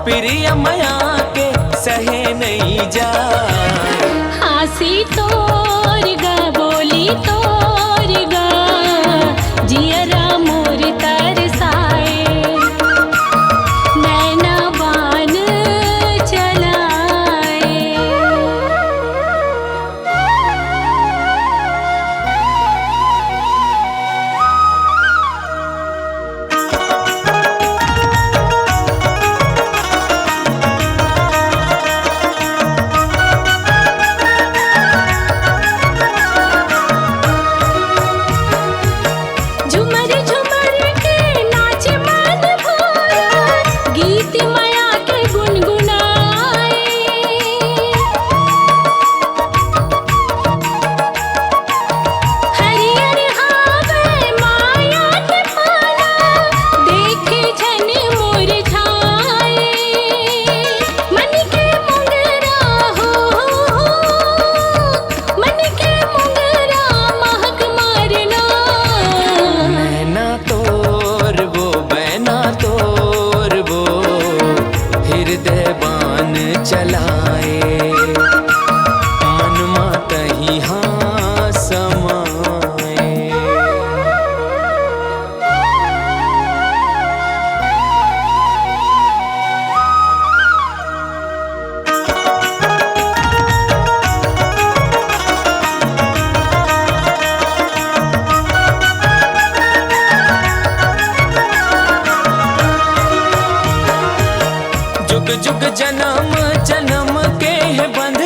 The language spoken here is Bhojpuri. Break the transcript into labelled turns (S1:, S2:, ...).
S1: प्रिय मया के सहे नहीं जाए।
S2: हंसी तोर गा बोली तोर गा जियरा मोर तरसाए, नैना बान चलाए। झुमर झुमर के नाच मन भोरा, गीत माया के गुनगुनाए। हरियर हावे माया के पाना, देखे झन मुरझाए। मन के मुंगरा हो, मन के मुंगरा महक मारना।
S1: नैना तोर वो बैना तोर वो हृदय बान चलाए, मन मातही हाँ समाए। जुग जुग जन्म जन्म के है बंधन,